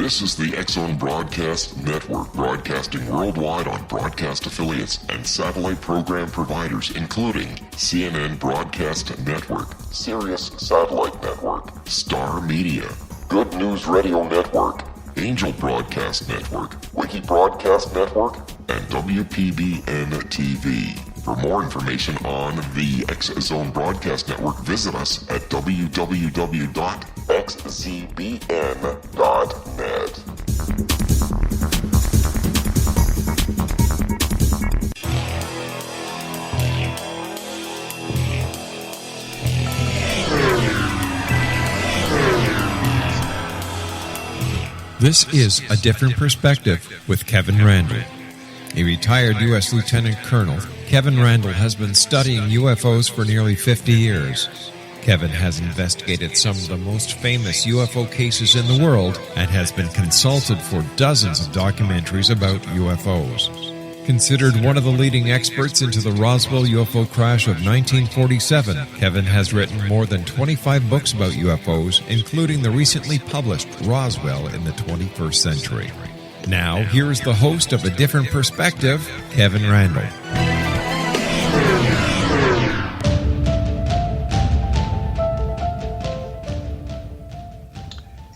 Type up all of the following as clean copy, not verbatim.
This is the X-Zone Broadcast Network, broadcasting worldwide on broadcast affiliates and satellite program providers, including CNN Broadcast Network, Sirius Satellite Network, Star Media, Good News Radio Network, Angel Broadcast Network, Wiki Broadcast Network, and WPBN TV. For more information on the X-Zone Broadcast Network, visit us at www.xzbn.net. This is A Different Perspective with Kevin Randle. A retired U.S. Lieutenant Colonel, Kevin Randle has been studying UFOs for nearly 50 years. Kevin has investigated some of the most famous UFO cases in the world and has been consulted for dozens of documentaries about UFOs. Considered one of the leading experts into the Roswell UFO crash of 1947, Kevin has written more than 25 books about UFOs, including the recently published Roswell in the 21st Century. Now, here is the host of A Different Perspective, Kevin Randle.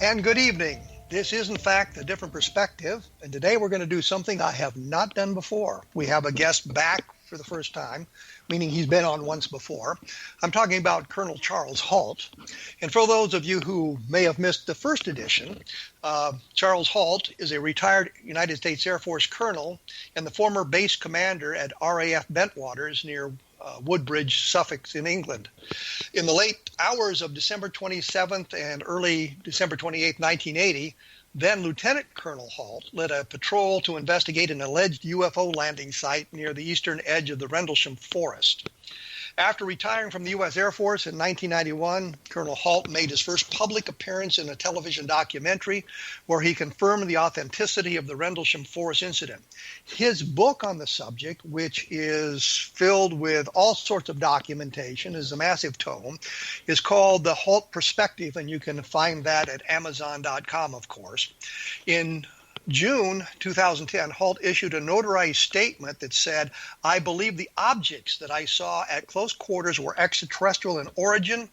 And good evening. This is, in fact, A Different Perspective, and today we're going to do something I have not done before. We have a guest back for the first time, meaning he's been on once before. I'm talking about Colonel Charles Halt. And for those of you who may have missed the first edition, Charles Halt is a retired United States Air Force colonel and the former base commander at RAF Bentwaters near Woodbridge, Suffolk in England. In the late hours of December 27th and early December 28th, 1980, then Lieutenant Colonel Halt led a patrol to investigate an alleged UFO landing site near the eastern edge of the Rendlesham Forest. After retiring from the U.S. Air Force in 1991, Colonel Halt made his first public appearance in a television documentary where he confirmed the authenticity of the Rendlesham Forest incident. His book on the subject, which is filled with all sorts of documentation, is a massive tome, is called The Halt Perspective, and you can find that at Amazon.com, of course. In June 2010, Halt issued a notarized statement that said, "I believe the objects that I saw at close quarters were extraterrestrial in origin,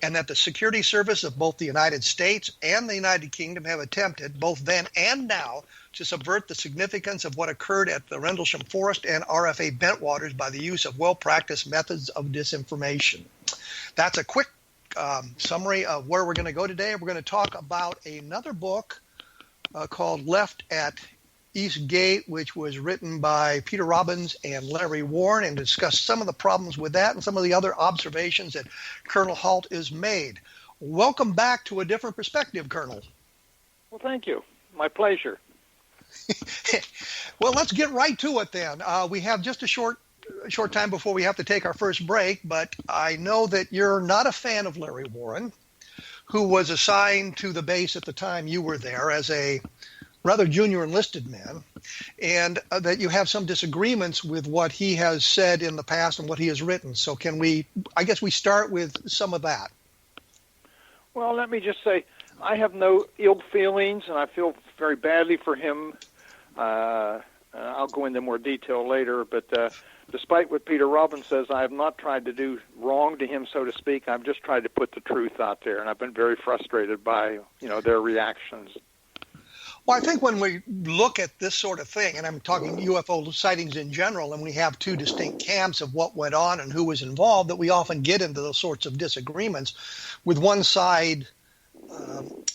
and that the security service of both the United States and the United Kingdom have attempted, both then and now, to subvert the significance of what occurred at the Rendlesham Forest and RFA Bentwaters by the use of well-practiced methods of disinformation." That's a quick summary of where we're going to go today. We're going to talk about another book called Left at East Gate, which was written by Peter Robbins and Larry Warren, and discuss some of the problems with that and some of the other observations that Colonel Halt has made. Welcome back to A Different Perspective, Colonel. Well, thank you. My pleasure. Well, let's get right to it then. We have just a short time before we have to take our first break, but I know that you're not a fan of Larry Warren, who was assigned to the base at the time you were there as a rather junior enlisted man, and that you have some disagreements with what he has said in the past and what he has written. So I guess we start with some of that. Well, let me just say, I have no ill feelings, and I feel very badly for him. I'll go into more detail later, but despite what Peter Robbins says, I have not tried to do wrong to him, so to speak. I've just tried to put the truth out there, and I've been very frustrated by, their reactions. Well, I think when we look at this sort of thing, and I'm talking UFO sightings in general, and we have two distinct camps of what went on and who was involved, that we often get into those sorts of disagreements with one side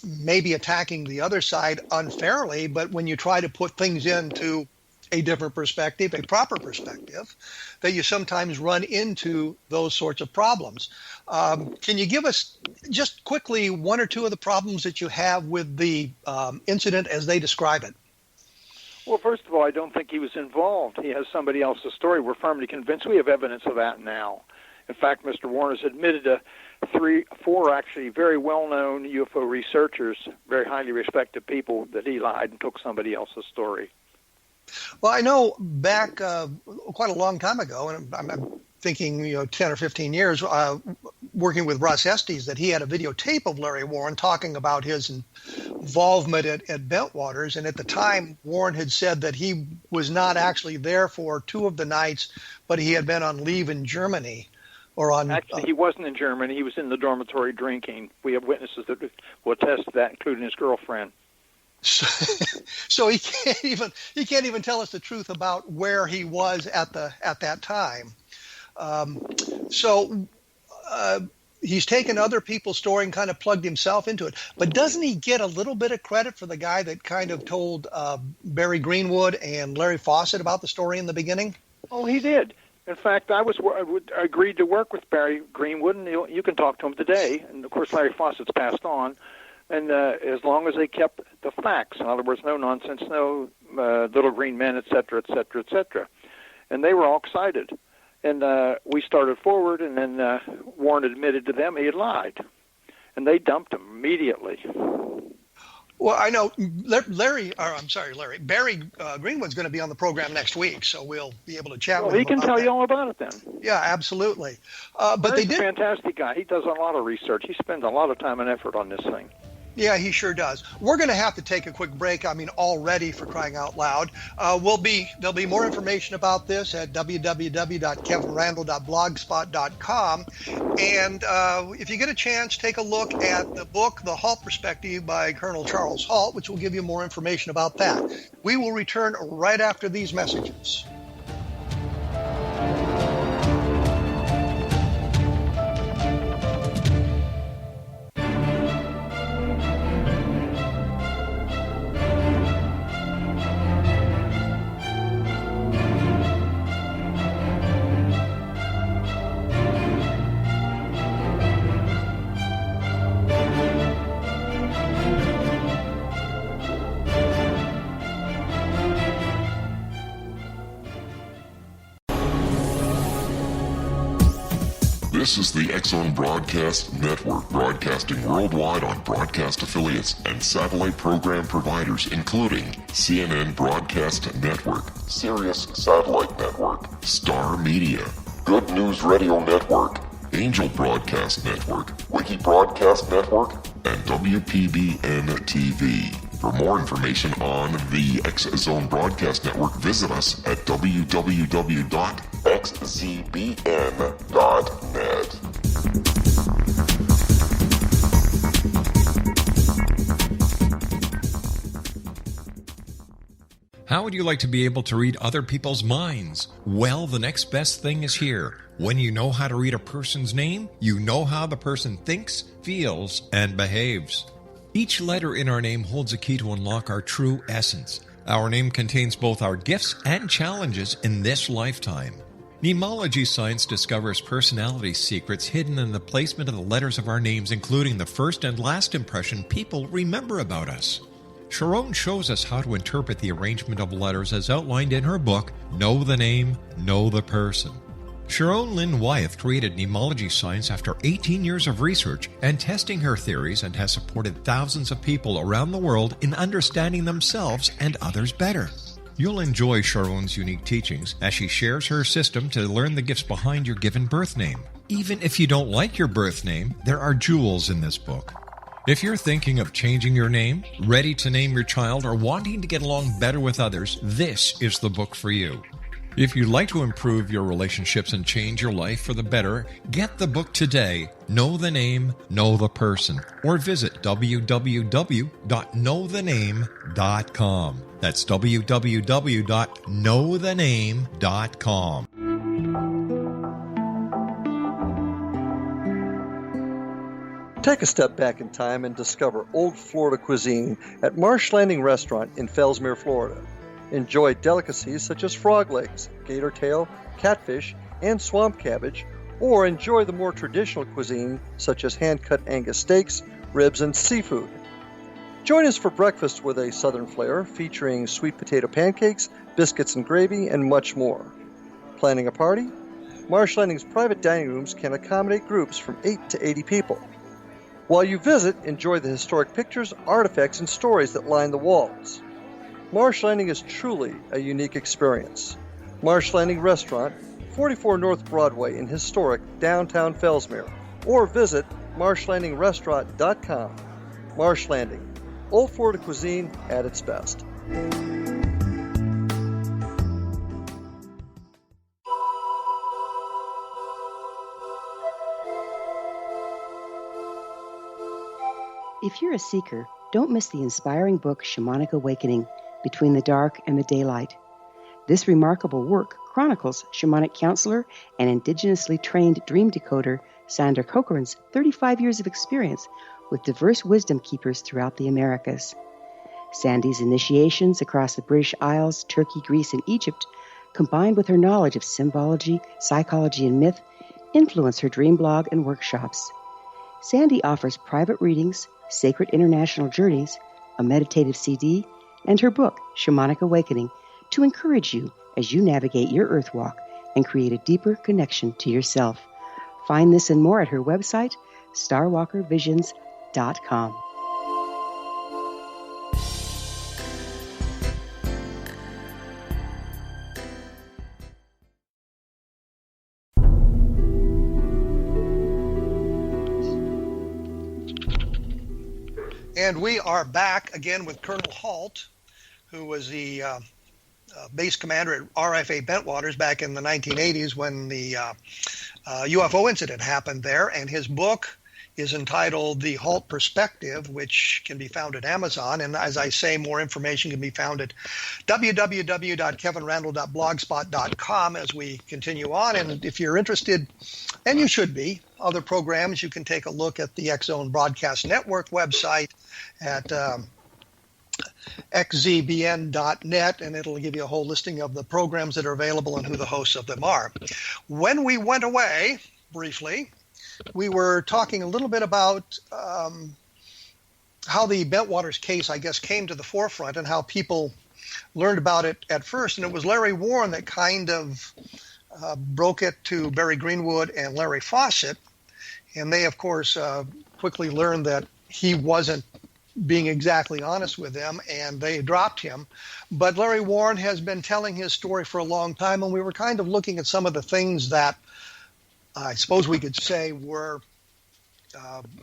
maybe attacking the other side unfairly, but when you try to put things into a different perspective, a proper perspective, that you sometimes run into those sorts of problems. Can you give us just quickly one or two of the problems that you have with the incident as they describe it? Well, first of all, I don't think he was involved. He has somebody else's story. We're firmly convinced. We have evidence of that now. In fact, Mr. Warren has admitted to four actually very well-known UFO researchers, very highly respected people, that he lied and took somebody else's story. Well, I know back quite a long time ago, and I'm thinking, 10 or 15 years, working with Russ Estes, that he had a videotape of Larry Warren talking about his involvement at Bentwaters. And at the time, Warren had said that he was not actually there for 2 of the nights, but he had been on leave in Germany. Actually, he wasn't in Germany. He was in the dormitory drinking. We have witnesses that will attest to that, including his girlfriend. So he can't even tell us the truth about where he was at that time. He's taken other people's story and kind of plugged himself into it. But doesn't he get a little bit of credit for the guy that kind of told Barry Greenwood and Larry Fawcett about the story in the beginning? Oh, he did. In fact, I agreed to work with Barry Greenwood, and you can talk to him today. And, of course, Larry Fawcett's passed on. And as long as they kept the facts, in other words, no nonsense, no little green men, et cetera, et cetera, et cetera. And they were all excited. And we started forward, and then Warren admitted to them he had lied. And they dumped him immediately. Well, I know Barry Greenwood's going to be on the program next week, so we'll be able to chat with him. He can tell you all about it then. Yeah, absolutely. But He's a fantastic guy. He does a lot of research. He spends a lot of time and effort on this thing. Yeah, he sure does. We're going to have to take a quick break. I mean, already, for crying out loud. There'll be more information about this at www.kevinrandle.blogspot.com. And if you get a chance, take a look at the book, The Halt Perspective by Colonel Charles Halt, which will give you more information about that. We will return right after these messages. This is the X-Zone Broadcast Network, broadcasting worldwide on broadcast affiliates and satellite program providers, including CNN Broadcast Network, Sirius Satellite Network, Star Media, Good News Radio Network, Angel Broadcast Network, Wiki Broadcast Network, and WPBN TV. For more information on the X-Zone Broadcast Network, visit us at www.xzbn.net. How would you like to be able to read other people's minds? Well, the next best thing is here. When you know how to read a person's name, you know how the person thinks, feels, and behaves. Each letter in our name holds a key to unlock our true essence. Our name contains both our gifts and challenges in this lifetime. Mnemology science discovers personality secrets hidden in the placement of the letters of our names, including the first and last impression people remember about us. Sharon shows us how to interpret the arrangement of letters as outlined in her book, Know the Name, Know the Person. Sharon Lynn Wyeth created mnemology science after 18 years of research and testing her theories, and has supported thousands of people around the world in understanding themselves and others better. You'll enjoy Sharon's unique teachings as she shares her system to learn the gifts behind your given birth name. Even if you don't like your birth name, there are jewels in this book. If you're thinking of changing your name, ready to name your child, or wanting to get along better with others, this is the book for you. If you'd like to improve your relationships and change your life for the better, get the book today, Know the Name, Know the Person, or visit www.knowthename.com. That's www.knowthename.com. Take a step back in time and discover old Florida cuisine at Marsh Landing Restaurant in Fellsmere, Florida. Enjoy delicacies such as frog legs, gator tail, catfish, and swamp cabbage, or enjoy the more traditional cuisine such as hand-cut Angus steaks, ribs, and seafood. Join us for breakfast with a southern flair featuring sweet potato pancakes, biscuits and gravy, and much more. Planning a party? Marsh Landing's private dining rooms can accommodate groups from 8 to 80 people. While you visit, enjoy the historic pictures, artifacts, and stories that line the walls. Marsh Landing is truly a unique experience. Marsh Landing Restaurant, 44 North Broadway in historic downtown Fellsmere, or visit marshlandingrestaurant.com. Marsh Landing, Old Florida cuisine at its best. If you're a seeker, don't miss the inspiring book Shamanic Awakening, Between the Dark and the Daylight. This remarkable work chronicles shamanic counselor and indigenously trained dream decoder Sandra Cochran's 35 years of experience with diverse wisdom keepers throughout the Americas. Sandy's initiations across the British Isles, Turkey, Greece, and Egypt, combined with her knowledge of symbology, psychology, and myth, influence her dream blog and workshops. Sandy offers private readings, sacred international journeys, a meditative CD, and her book, Shamanic Awakening, to encourage you as you navigate your earth walk and create a deeper connection to yourself. Find this and more at her website, starwalkervisions.com. And we are back again with Colonel Halt, who was the base commander at RAF Bentwaters back in the 1980s when the UFO incident happened there. And his book is entitled The Halt Perspective, which can be found at Amazon. And as I say, more information can be found at www.kevinrandle.blogspot.com as we continue on. And if you're interested, and you should be, other programs, you can take a look at the X-Zone Broadcast Network website at xzbn.net, and it'll give you a whole listing of the programs that are available and who the hosts of them are. When we went away, briefly, we were talking a little bit about how the Bentwaters case, I guess, came to the forefront and how people learned about it at first. And it was Larry Warren that kind of broke it to Barry Greenwood and Larry Fawcett. And they, of course, quickly learned that he wasn't being exactly honest with them, and they dropped him. But Larry Warren has been telling his story for a long time, and we were kind of looking at some of the things that I suppose we could say were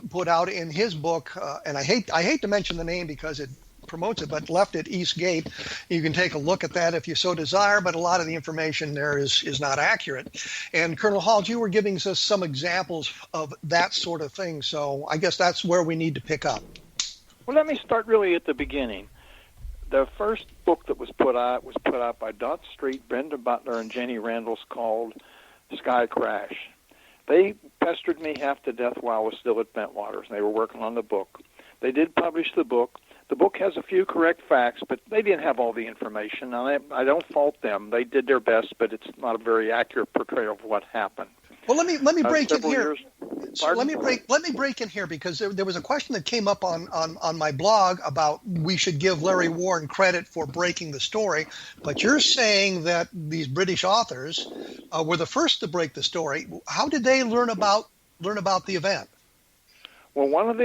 put out in his book. And I hate to mention the name because it promotes it, but Left at East Gate. You can take a look at that if you so desire, but a lot of the information there is not accurate. And Colonel Halt, you were giving us some examples of that sort of thing, so I guess that's where we need to pick up. Well, let me start really at the beginning. The first book that was put out by Dot Street, Brenda Butler, and Jenny Randles, called Sky Crash. They pestered me half to death while I was still at Bentwaters, and they were working on the book. They did publish the book. The book has a few correct facts, but they didn't have all the information. Now, I don't fault them. They did their best, but it's not a very accurate portrayal of what happened. Well, let me break in here. So let me break in here because there was a question that came up on my blog about we should give Larry Warren credit for breaking the story, but you're saying that these British authors were the first to break the story. How did they learn about the event? Well, one of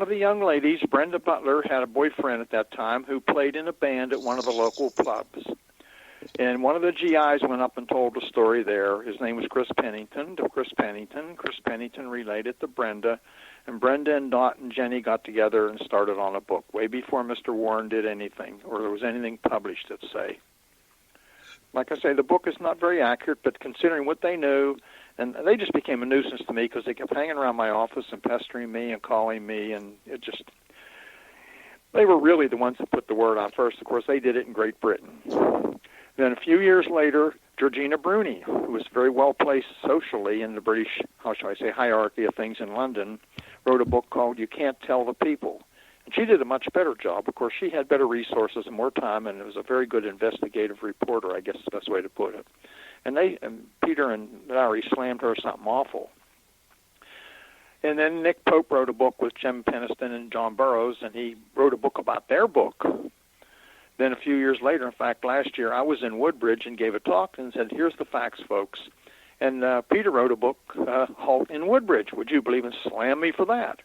the young ladies, Brenda Butler, had a boyfriend at that time who played in a band at one of the local clubs. And one of the GIs went up and told the story there. His name was Chris Pennington. Chris Pennington relayed it to Brenda, and Brenda and Dot and Jenny got together and started on a book way before Mr. Warren did anything, or there was anything published, let's say. Like I say, the book is not very accurate, but considering what they knew, and they just became a nuisance to me because they kept hanging around my office and pestering me and calling me, and they were really the ones that put the word out first. Of course, they did it in Great Britain. Then a few years later, Georgina Bruni, who was very well placed socially in the British, hierarchy of things in London, wrote a book called You Can't Tell the People. And she did a much better job. Of course, she had better resources and more time, and was a very good investigative reporter, I guess is the best way to put it. And Peter and Larry slammed her something awful. And then Nick Pope wrote a book with Jim Peniston and John Burroughs, and he wrote a book about their book. Then a few years later, in fact, last year, I was in Woodbridge and gave a talk and said, here's the facts, folks. And Peter wrote a book, Halt in Woodbridge. Would you believe, and slam me for that?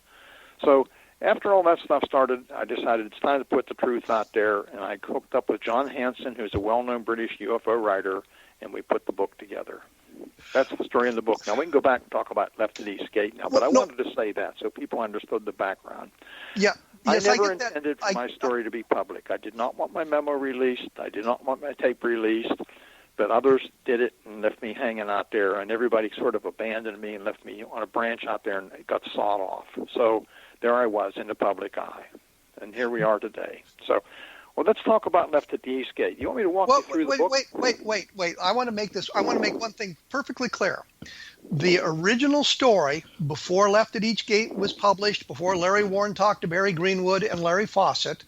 So after all that stuff started, I decided it's time to put the truth out there, and I hooked up with John Hansen, who's a well-known British UFO writer, and we put the book together. That's the story in the book. Now, we can go back and talk about Left at East Gate now, but I wanted to say that so people understood the background. Yeah. Yes, I never intended for my story to be public. I did not want my memo released. I did not want my tape released, but others did it and left me hanging out there, and everybody sort of abandoned me and left me on a branch out there, and it got sawed off. So there I was in the public eye, and here we are today. So, well, let's talk about Left at the East Gate. You want me to walk you through the book? Wait. I want to make one thing perfectly clear. The original story, before Left at Each Gate was published, before Larry Warren talked to Barry Greenwood and Larry Fawcett,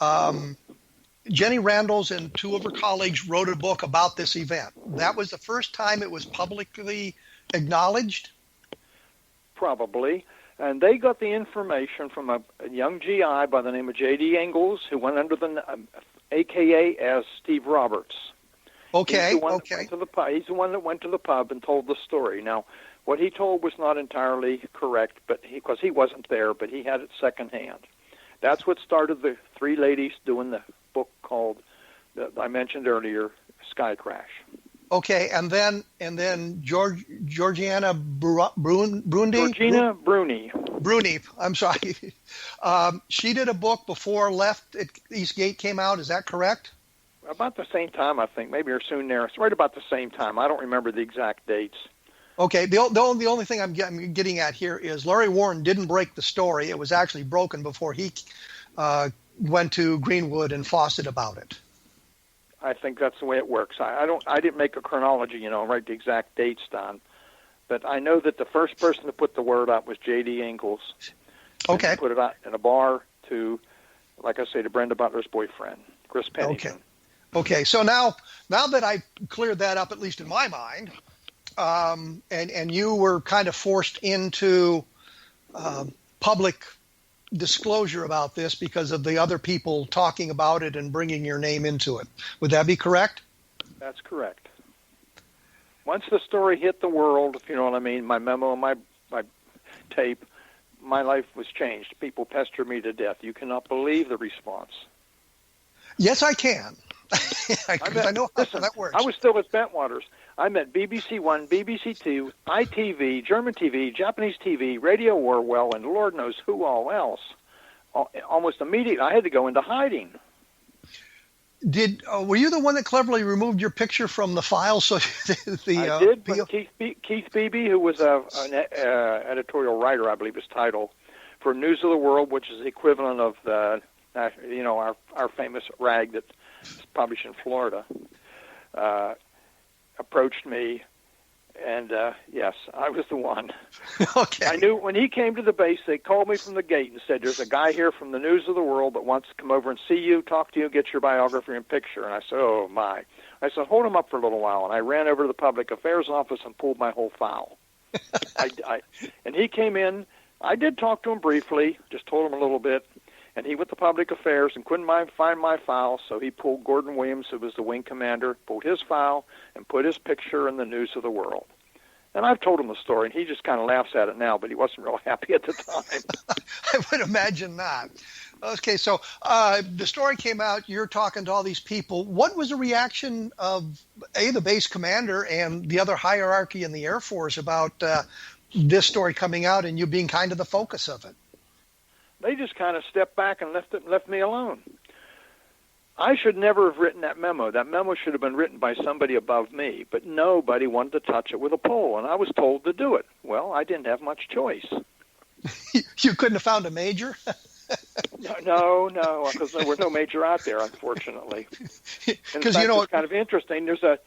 Jenny Randles and two of her colleagues wrote a book about this event. That was the first time it was publicly acknowledged? Probably. And they got the information from a young GI by the name of J.D. Ingalls, who went under the AKA as Steve Roberts. Okay. He's the one that went to the pub and told the story. Now, what he told was not entirely correct, but because he wasn't there, but he had it secondhand. That's what started the three ladies doing the book called, that I mentioned earlier, Sky Crash. Okay, and then Georgiana Bruni. Georgina Bruni. Bruni, I'm sorry. She did a book before Left at East Gate came out. Is that correct? About the same time, I think, maybe or soon there. It's right about the same time. I don't remember the exact dates. Okay, the only thing I'm getting at here is Larry Warren didn't break the story. It was actually broken before he went to Greenwood and Fawcett about it. I think that's the way it works. I didn't make a chronology, write the exact dates down, but I know that the first person to put the word out was J.D. Ingalls. Okay. He put it out in a bar to, like I say, to Brenda Butler's boyfriend, Chris Pennington. Okay. So now that I've cleared that up, at least in my mind, and you were kind of forced into public disclosure about this because of the other people talking about it and bringing your name into it. Would that be correct? That's correct. Once the story hit the world, if you know what I mean, my memo and my tape, my life was changed. People pestered me to death. You cannot believe the response. Yes, I can. I know how that works. I was still with Bentwaters. I met BBC One, BBC Two, ITV, German TV, Japanese TV, Radio Orwell, and Lord knows who all else. Almost immediately, I had to go into hiding. Were you the one that cleverly removed your picture from the file? So I did, but Keith Beebe, who was an editorial writer, I believe his title, for News of the World, which is the equivalent of the, our famous rag that's published in Florida, approached me, and yes, I was the one. Okay. I knew when he came to the base, they called me from the gate and said, "There's a guy here from the News of the World that wants to come over and see you, talk to you, get your biography and picture." And I said, "Oh my!" I said, "Hold him up for a little while." And I ran over to the public affairs office and pulled my whole file. And he came in. I did talk to him briefly, just told him a little bit. And he went to public affairs and couldn't find my file, so he pulled Gordon Williams, who was the wing commander, pulled his file and put his picture in the News of the World. And I've told him the story, and he just kind of laughs at it now, but he wasn't real happy at the time. I would imagine not. Okay, so the story came out, you're talking to all these people. What was the reaction of, the base commander and the other hierarchy in the Air Force about this story coming out and you being kind of the focus of it? They just kind of stepped back and left me alone. I should never have written that memo. That memo should have been written by somebody above me, but nobody wanted to touch it with a pole, and I was told to do it. Well, I didn't have much choice. You couldn't have found a major? No, because there was no major out there, unfortunately. In fact, it's kind of interesting. There's a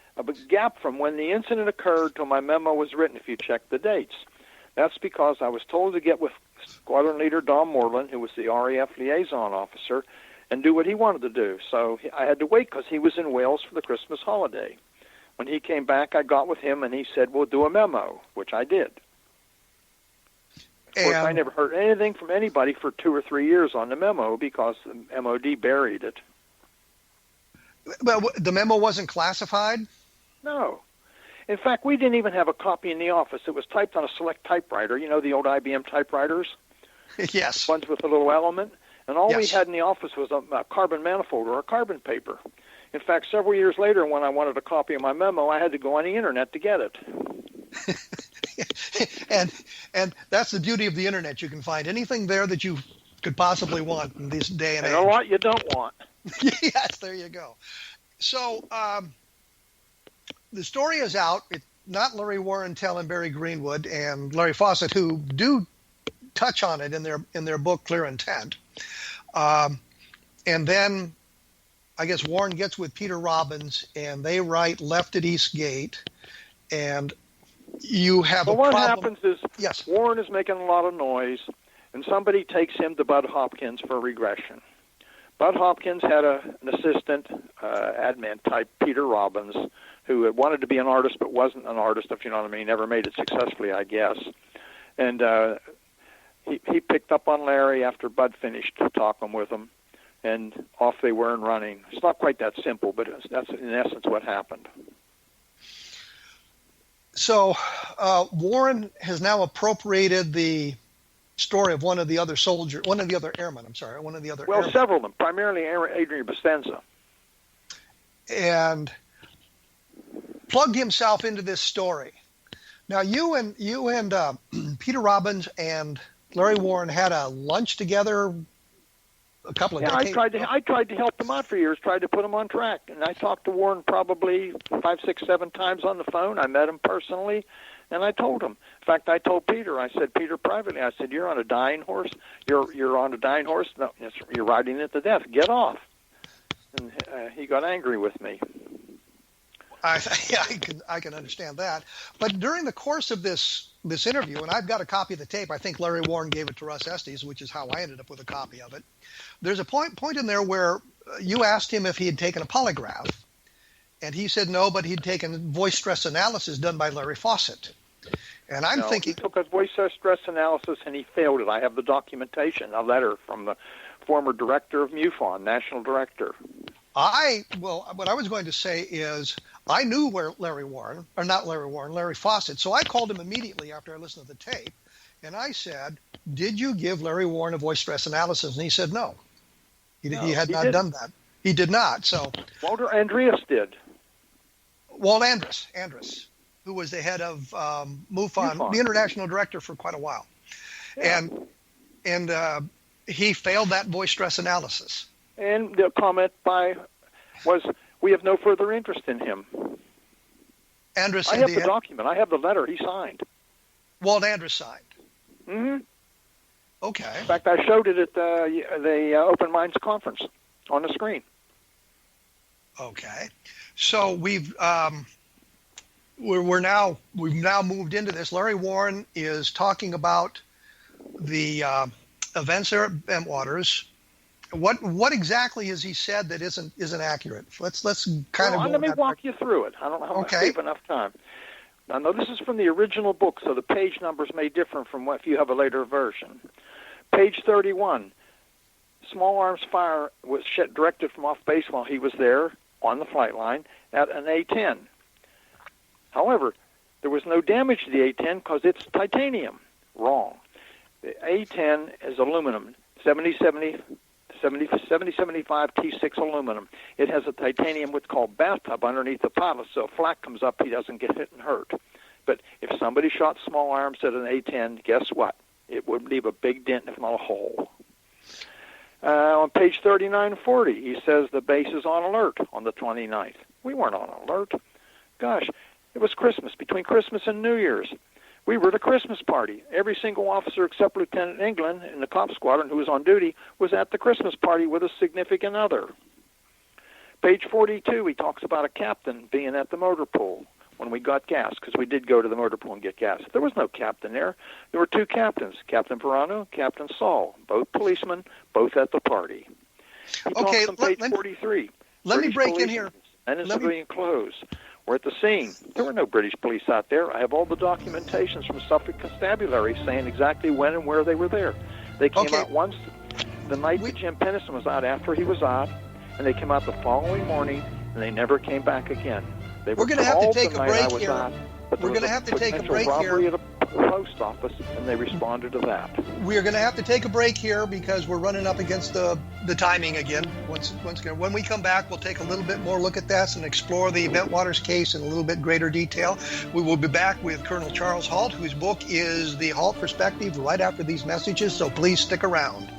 gap from when the incident occurred till my memo was written, if you check the dates. That's because I was told to get with Squadron Leader Don Moreland, who was the RAF liaison officer, and do what he wanted to do. So I had to wait because he was in Wales for the Christmas holiday. When he came back, I got with him, and he said, "We'll do a memo," which I did. Of course, I never heard anything from anybody for 2 or 3 years on the memo because the MOD buried it. Well, the memo wasn't classified? No. In fact, we didn't even have a copy in the office. It was typed on a select typewriter, the old IBM typewriters? Yes. Ones with a little element. And all we had in the office was a carbon manifold or a carbon paper. In fact, several years later, when I wanted a copy of my memo, I had to go on the internet to get it. and that's the beauty of the internet. You can find anything there that you could possibly want in this day and age. And a lot you don't want. Yes, there you go. So the story is out. It's not Larry Warren telling Barry Greenwood and Larry Fawcett, who do touch on it in their book Clear Intent. And then I guess Warren gets with Peter Robbins, and they write Left at East Gate, and you have a problem. What happens is yes. Warren is making a lot of noise, and somebody takes him to Bud Hopkins for regression. Bud Hopkins had an assistant, admin type, Peter Robbins, who had wanted to be an artist but wasn't an artist, if you know what I mean. He never made it successfully, I guess. And he picked up on Larry after Bud finished talking with him, and off they were and running. It's not quite that simple, but that's in essence what happened. So Warren has now appropriated the story of one of the other airmen. Well, several of them, primarily Adrian Bastenza. And plugged himself into this story. Now, you and Peter Robbins and Larry Warren had a lunch together a couple of decades ago. I tried to help them out for years, tried to put them on track. And I talked to Warren probably 5, 6, 7 times on the phone. I met him personally, and I told him. In fact, I told Peter, I said, Peter, privately, I said, you're on a dying horse. You're on a dying horse. No, you're riding it to death. Get off. And he got angry with me. I can understand that. But during the course of this interview, and I've got a copy of the tape. I think Larry Warren gave it to Russ Estes, which is how I ended up with a copy of it. There's a point in there where you asked him if he had taken a polygraph, and he said no, but he'd taken voice stress analysis done by Larry Fawcett. And I'm thinking he took a voice stress analysis and he failed it. I have the documentation, a letter from the former director of MUFON, national director. What I was going to say is I knew where Larry Fawcett. So I called him immediately after I listened to the tape, and I said, "Did you give Larry Warren a voice stress analysis?" And he said, "No, he had not done that. He did not." So Walter Andreas did. Walt Andrus, who was the head of MUFON, the international director for quite a while, and he failed that voice stress analysis. And the comment was, "We have no further interest in him." Andrus, I have the document. I have the letter he signed. Walt Andrus signed. Mm-hmm. Okay. In fact, I showed it at the Open Minds conference on the screen. Okay. So we've now moved into this. Larry Warren is talking about the events there at Bentwaters. What exactly has he said that isn't accurate? Let's kind of. Let me walk you through it. I don't know if I have enough time. Now, this is from the original book, so the page numbers may differ from if you have a later version. Page 31. Small arms fire was directed from off base while he was there on the flight line at an A-10. However, there was no damage to the A-10 because it's titanium. Wrong. The A-10 is aluminum, 7075 T6 aluminum. It has a titanium what's called bathtub underneath the pilot, so if flak comes up, he doesn't get hit and hurt. But if somebody shot small arms at an A-10, guess what? It would leave a big dent, if not a hole. On page 3940, he says the base is on alert on the 29th. We weren't on alert. Gosh, it was Christmas, between Christmas and New Year's. We were at a Christmas party. Every single officer except Lieutenant England in the cop squadron who was on duty was at the Christmas party with a significant other. Page 42, he talks about a captain being at the motor pool when we got gas, because we did go to the motor pool and get gas. There was no captain there. There were 2 captains, Captain Verano, Captain Saul, both policemen, both at the party. He talks on page 43. Let me break in here. And in civilian clothes. We're at the scene. There were no British police out there. I have all the documentations from Suffolk Constabulary saying exactly when and where they were there. They came out once the night that Jim Pennison was out after he was out, and they came out the following morning, and they never came back again. We're going to have to take a break here. We're going to have to take a break here. At a to the post office, and they responded to that. We're going to have to take a break here because we're running up against the timing again. Once again, when we come back, we'll take a little bit more look at this and explore the Bentwaters case in a little bit greater detail. We will be back with Colonel Charles Halt, whose book is The Halt Perspective, right after these messages, so please stick around.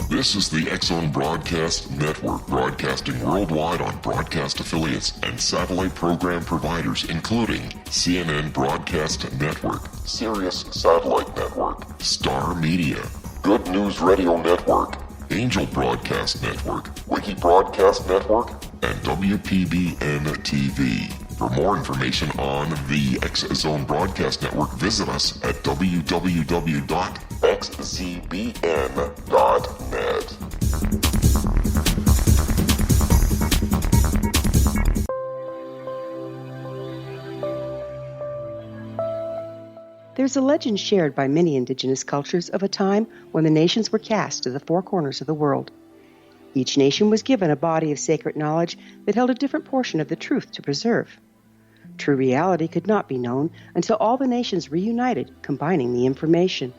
This is the X-Zone Broadcast Network, broadcasting worldwide on broadcast affiliates and satellite program providers, including CNN Broadcast Network, Sirius Satellite Network, Star Media, Good News Radio Network, Angel Broadcast Network, Wiki Broadcast Network, and WPBN TV. For more information on the X-Zone Broadcast Network, visit us at www.xzbn.net. There's a legend shared by many indigenous cultures of a time when the nations were cast to the four corners of the world. Each nation was given a body of sacred knowledge that held a different portion of the truth to preserve. True reality could not be known until all the nations reunited, combining the information.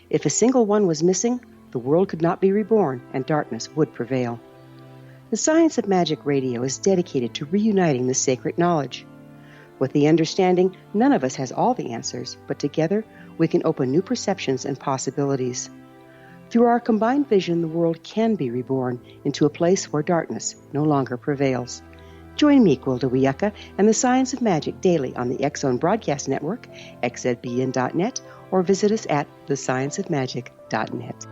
If a single one was missing, the world could not be reborn and darkness would prevail. The Science of Magic Radio is dedicated to reuniting the sacred knowledge. With the understanding, none of us has all the answers, but together we can open new perceptions and possibilities. Through our combined vision, the world can be reborn into a place where darkness no longer prevails. Join me, Gwilda Wiyaka, and the Science of Magic daily on the X-Zone Broadcast Network, xzbn.net, or visit us at thescienceofmagic.net.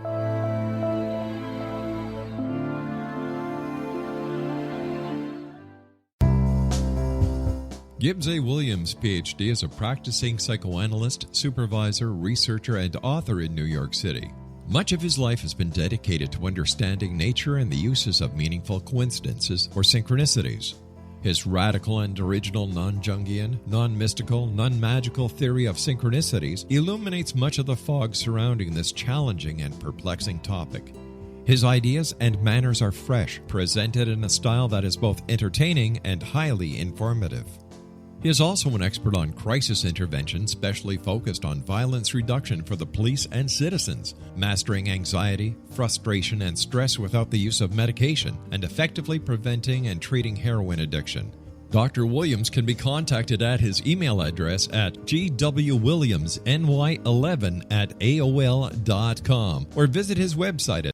Gibbs A. Williams, Ph.D., is a practicing psychoanalyst, supervisor, researcher, and author in New York City. Much of his life has been dedicated to understanding nature and the uses of meaningful coincidences or synchronicities. His radical and original non-Jungian, non-mystical, non-magical theory of synchronicities illuminates much of the fog surrounding this challenging and perplexing topic. His ideas and manners are fresh, presented in a style that is both entertaining and highly informative. He is also an expert on crisis intervention, specially focused on violence reduction for the police and citizens, mastering anxiety, frustration, and stress without the use of medication, and effectively preventing and treating heroin addiction. Dr. Williams can be contacted at his email address at gwwilliamsny11@aol.com or visit his website at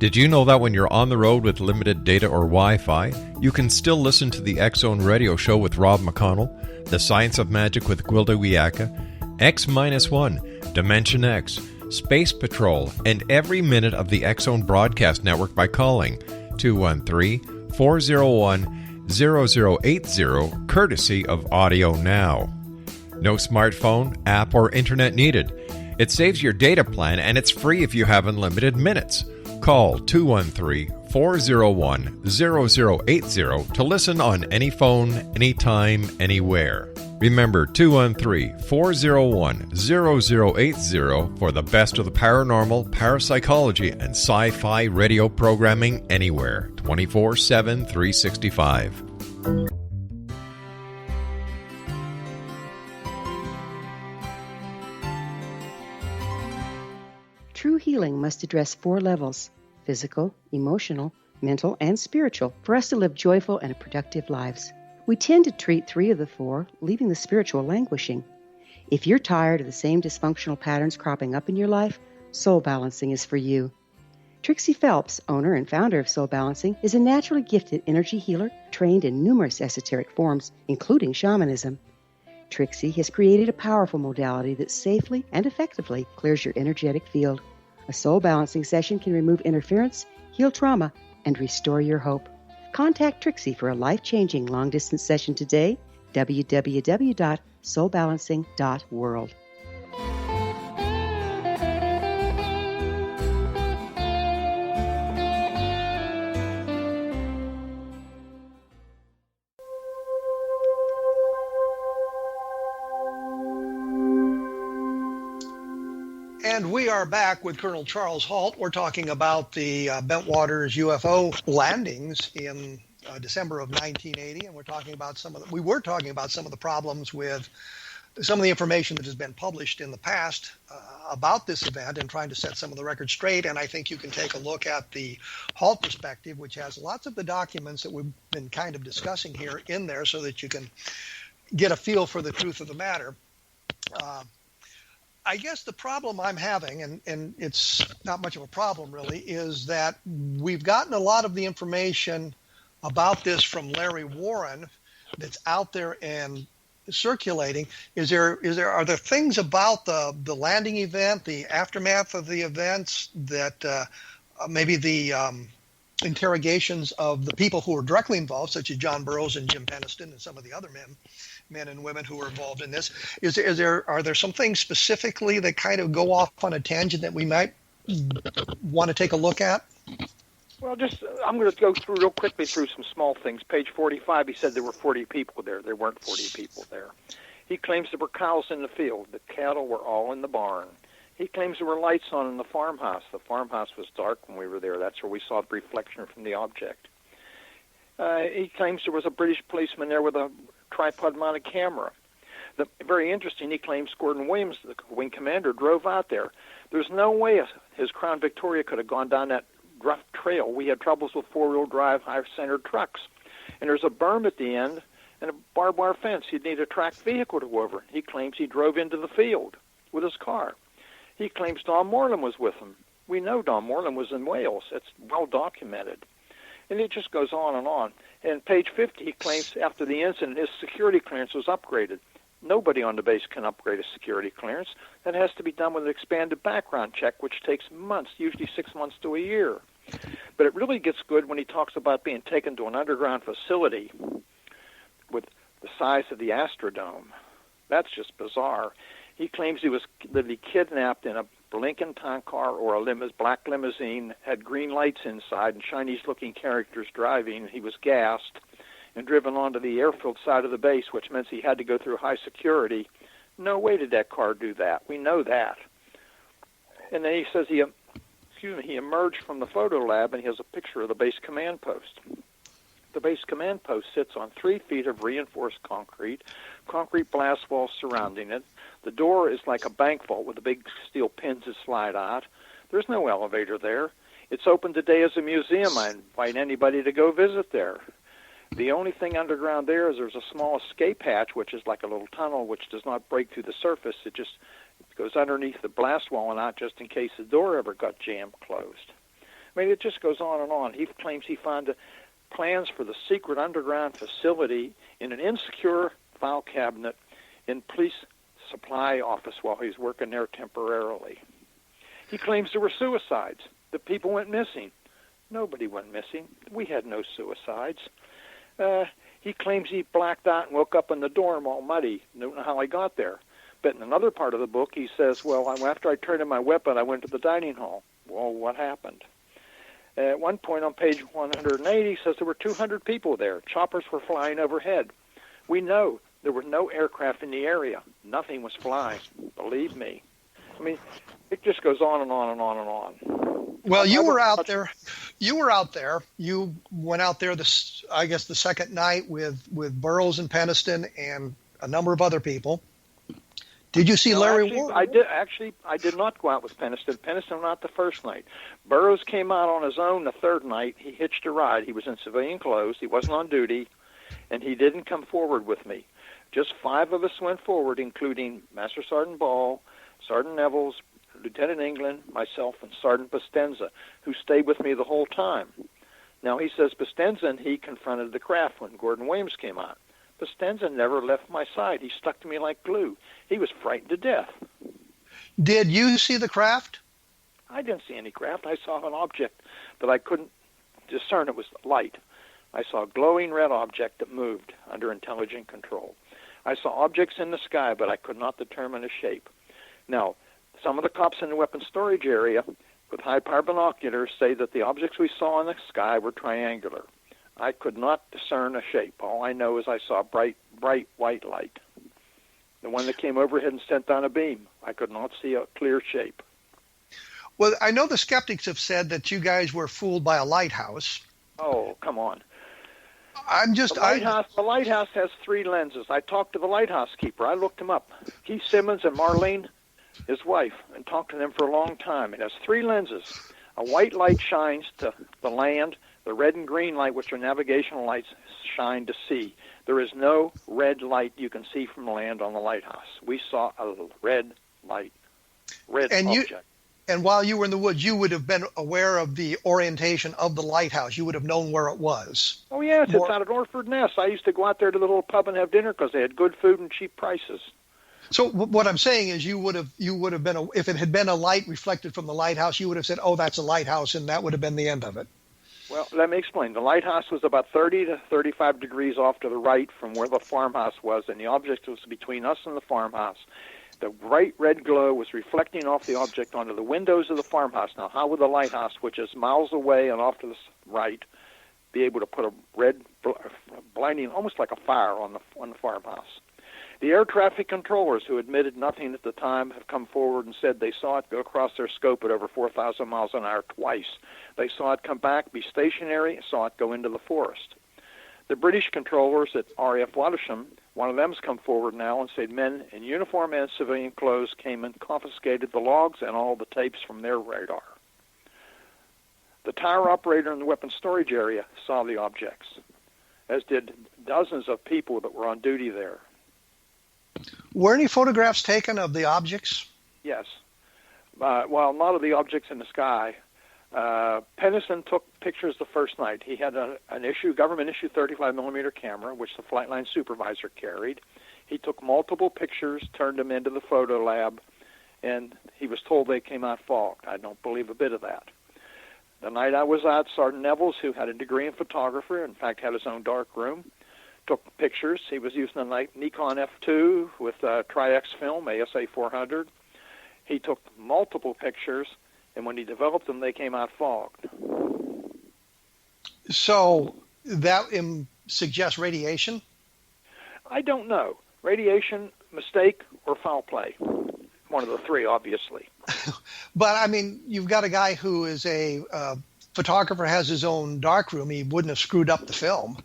Did you know that when you're on the road with limited data or Wi-Fi, you can still listen to the X-Zone Radio Show with Rob McConnell, The Science of Magic with Gwilda Wiyaka, X-1, Dimension X, Space Patrol, and every minute of the X-Zone Broadcast Network by calling 213-401-0080, courtesy of Audio Now. No smartphone, app, or internet needed. It saves your data plan and it's free if you have unlimited minutes. Call 213-401-0080 to listen on any phone, anytime, anywhere. Remember 213-401-0080 for the best of the paranormal, parapsychology, and sci-fi radio programming anywhere, 24/7, 365. True healing must address 4 levels: physical, emotional, mental, and spiritual, for us to live joyful and productive lives. We tend to treat 3 of the 4, leaving the spiritual languishing. If you're tired of the same dysfunctional patterns cropping up in your life, Soul Balancing is for you. Trixie Phelps, owner and founder of Soul Balancing, is a naturally gifted energy healer trained in numerous esoteric forms, including shamanism. Trixie has created a powerful modality that safely and effectively clears your energetic field. A soul balancing session can remove interference, heal trauma, and restore your hope. Contact Trixie for a life-changing long-distance session today, www.soulbalancing.world. And we are back with Colonel Charles Halt. We're talking about the Bentwaters UFO landings in December of 1980, and we were talking about some of the problems with some of the information that has been published in the past about this event, and trying to set some of the records straight. And I think you can take a look at the Halt perspective, which has lots of the documents that we've been kind of discussing here in there, so that you can get a feel for the truth of the matter. I guess the problem I'm having, and it's not much of a problem really, is that we've gotten a lot of the information about this from Larry Warren that's out there and circulating. Are there things about the landing event, the aftermath of the events, that maybe the interrogations of the people who were directly involved, such as John Burroughs and Jim Peniston and some of the other men and women who were involved in this, are there some things specifically that kind of go off on a tangent that we might want to take a look at? Well, I'm going to go through real quickly through some small things. Page 45, he said there were 40 people there. There weren't 40 people there. He claims there were cows in the field. The cattle were all in the barn. He claims there were lights on in the farmhouse. The farmhouse was dark when we were there. That's where we saw the reflection from the object. He claims there was a British policeman there with a tripod-mounted camera. Very interesting, he claims Gordon Williams, the wing commander, drove out there. There's no way his Crown Victoria could have gone down that rough trail. We had troubles with four-wheel drive, high-centered trucks. And there's a berm at the end and a barbed wire fence. You'd need a tracked vehicle to go over. He claims he drove into the field with his car. He claims Don Moreland was with him. We know Don Moreland was in Wales. It's well documented. And it just goes on and on. And page 50, he claims after the incident, his security clearance was upgraded. Nobody on the base can upgrade a security clearance. That has to be done with an expanded background check, which takes months, usually 6 months to a year. But it really gets good when he talks about being taken to an underground facility with the size of the Astrodome. That's just bizarre. He claims he was literally kidnapped in a Lincoln town car or a black limousine, had green lights inside and Chinese-looking characters driving. He was gassed and driven onto the airfield side of the base, which meant he had to go through high security. No way did that car do that. We know that. And then he says he emerged from the photo lab, and he has a picture of the base command post. The base command post sits on 3 feet of reinforced concrete blast walls surrounding it. The door is like a bank vault with the big steel pins that slide out. There's no elevator there. It's open today as a museum. I invite anybody to go visit there. The only thing underground there is there's a small escape hatch, which is like a little tunnel, which does not break through the surface. It just goes underneath the blast wall and out just in case the door ever got jammed closed. I mean, it just goes on and on. He claims he found plans for the secret underground facility in an insecure file cabinet in police supply office while he's working there temporarily. He claims there were suicides. The people went missing. Nobody went missing. We had no suicides. He claims he blacked out and woke up in the dorm all muddy. Don't know how he got there. But in another part of the book, he says, well, after I turned in my weapon, I went to the dining hall. Well, what happened? At one point on page 180, he says there were 200 people there. Choppers were flying overhead. We know there were no aircraft in the area. Nothing was flying. Believe me. I mean, it just goes on and on and on and on. Well, you were out there. You went out there, I guess, the second night with Burroughs and Peniston and a number of other people. Did you see Larry Warren? I did not go out with Peniston. Peniston not the first night. Burroughs came out on his own the third night. He hitched a ride. He was in civilian clothes. He wasn't on duty, and he didn't come forward with me. Just 5 of us went forward, including Master Sergeant Ball, Sergeant Nevels, Lieutenant England, myself, and Sergeant Bastenza, who stayed with me the whole time. Now, he says Bastenza and he confronted the craft when Gordon Williams came out. Bastenza never left my side. He stuck to me like glue. He was frightened to death. Did you see the craft? I didn't see any craft. I saw an object that I couldn't discern. It was light. I saw a glowing red object that moved under intelligent control. I saw objects in the sky, but I could not determine a shape. Now, some of the cops in the weapons storage area with high-power binoculars say that the objects we saw in the sky were triangular. I could not discern a shape. All I know is I saw bright white light. The one that came overhead and sent down a beam, I could not see a clear shape. Well, I know the skeptics have said that you guys were fooled by a lighthouse. Oh, come on. The lighthouse has 3 lenses. I talked to the lighthouse keeper. I looked him up. Keith Simmons and Marlene, his wife, and talked to them for a long time. It has 3 lenses. A white light shines to the land. The red and green light, which are navigational lights, shine to sea. There is no red light you can see from the land on the lighthouse. We saw a red light, object. And while you were in the woods, you would have been aware of the orientation of the lighthouse. You would have known where it was. Oh, yes, it's out at Orford Ness. I used to go out there to the little pub and have dinner because they had good food and cheap prices. So what I'm saying is you would have been, if it had been a light reflected from the lighthouse, you would have said, oh, that's a lighthouse, and that would have been the end of it. Well, let me explain. The lighthouse was about 30 to 35 degrees off to the right from where the farmhouse was, and the object was between us and the farmhouse. The bright red glow was reflecting off the object onto the windows of the farmhouse. Now, how would the lighthouse, which is miles away and off to the right, be able to put a red, blinding, almost like a fire on the farmhouse? The air traffic controllers, who admitted nothing at the time, have come forward and said they saw it go across their scope at over 4,000 miles an hour twice. They saw it come back, be stationary, saw it go into the forest. The British controllers at RAF Bentwaters, one of them has come forward now and said men in uniform and civilian clothes came and confiscated the logs and all the tapes from their radar. The tower operator in the weapons storage area saw the objects, as did dozens of people that were on duty there. Were any photographs taken of the objects? Yes. Well, not of the objects in the sky. Pennison took pictures the first night. He had an government issue 35mm camera, which the flight line supervisor carried. He took multiple pictures, turned them into the photo lab, and he was told they came out fogged. I don't believe a bit of that. The night I was out, Sergeant Nevels, who had a degree in photography, in fact had his own dark room, took pictures. He was using a Nikon F2 with Tri-X film, ASA 400. He took multiple pictures, and when he developed them, they came out fogged. So that suggests radiation? I don't know. Radiation, mistake, or foul play. One of the 3, obviously. But, I mean, you've got a guy who is a photographer, has his own darkroom. He wouldn't have screwed up the film.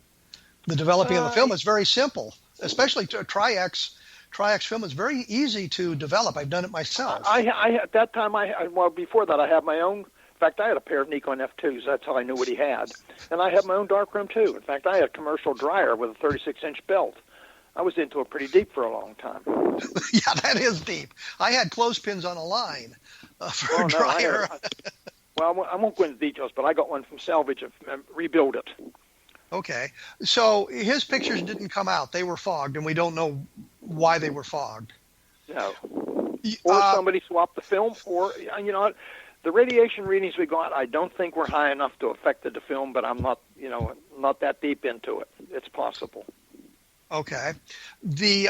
The developing of the film is very simple, especially Tri-X. Tri-X film is very easy to develop. I've done it myself. At that time, before that, I had my own. In fact, I had a pair of Nikon F2s. That's how I knew what he had. And I had my own darkroom, too. In fact, I had a commercial dryer with a 36-inch belt. I was into it pretty deep for a long time. Yeah, that is deep. I had clothespins on a line for a dryer. Well, I won't go into details, but I got one from salvage and rebuilt it. Okay. So his pictures didn't come out. They were fogged, and we don't know why they were fogged. No. Or somebody swapped the film, or, you know, the radiation readings we got, I don't think were high enough to affect the film, but I'm not that deep into it. It's possible. Okay. The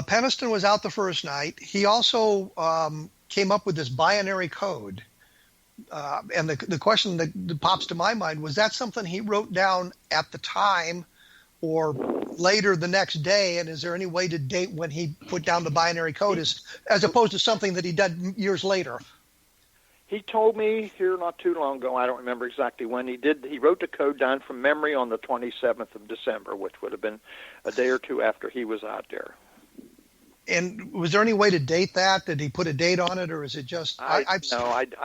Pennison was out the first night. He also came up with this binary code. And the question that pops to my mind, was that something he wrote down at the time or later the next day? And is there any way to date when he put down the binary code as opposed to something that he did years later? He told me here not too long ago, I don't remember exactly when he did, he wrote the code down from memory on the 27th of December, which would have been a day or two after he was out there. And was there any way to date that? Did he put a date on it, or is it just... I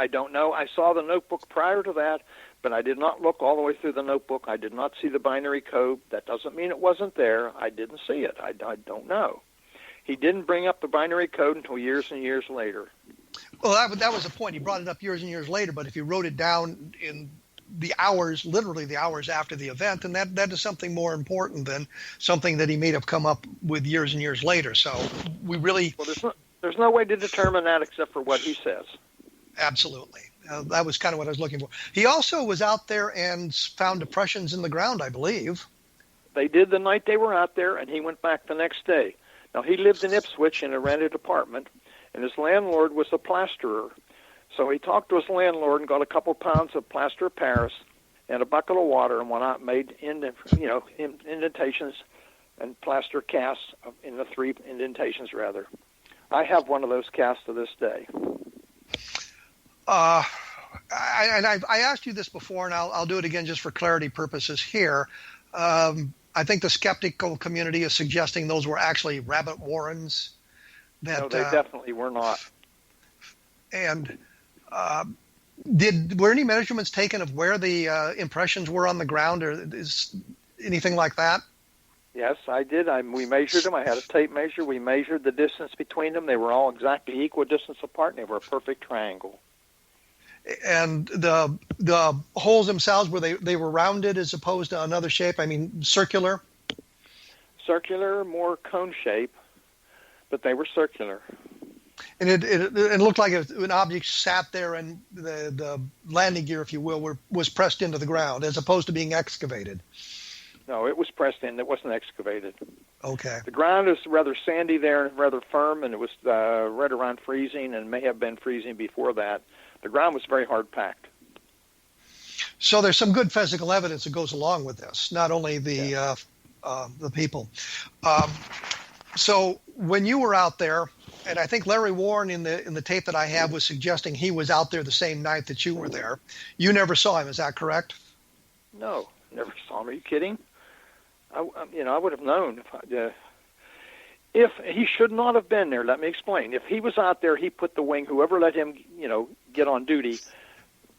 don't know. I saw the notebook prior to that, but I did not look all the way through the notebook. I did not see the binary code. That doesn't mean it wasn't there. I didn't see it. I don't know. He didn't bring up the binary code until years and years later. Well, that was the point. He brought it up years and years later, but if he wrote it down in the hours, literally the hours after the event, then that is something more important than something that he may have come up with years and years later. So we really... Well, there's no way to determine that except for what he says. Absolutely. That was kind of what I was looking for. He also was out there and found depressions in the ground, I believe. They did the night they were out there, and he went back the next day. Now, he lived in Ipswich in a rented apartment, and his landlord was a plasterer. So he talked to his landlord and got a couple pounds of plaster of Paris and a bucket of water and went out and made indentations and plaster casts in the 3 indentations, rather. I have one of those casts to this day. I asked you this before, and I'll do it again just for clarity purposes here. I think the skeptical community is suggesting those were actually rabbit warrens. No, they definitely were not. And were any measurements taken of where the impressions were on the ground, or is anything like that? Yes, I did. We measured them. I had a tape measure. We measured the distance between them. They were all exactly equal distance apart, and they were a perfect triangle. And the holes themselves, were they were rounded as opposed to another shape? I mean, circular? Circular, more cone shape, but they were circular. And it looked like an object sat there, and the landing gear, if you will, was pressed into the ground as opposed to being excavated. No, it was pressed in. It wasn't excavated. Okay. The ground is rather sandy there and rather firm, and it was right around freezing and may have been freezing before that. The ground was very hard packed. So there's some good physical evidence that goes along with this, not only the people. So when you were out there, and I think Larry Warren in the tape that I have was suggesting he was out there the same night that you were there. You never saw him, is that correct? No, never saw him. Are you kidding? I would have known if he should not have been there. Let me explain. If he was out there, he put the wing. Whoever let him, get on duty,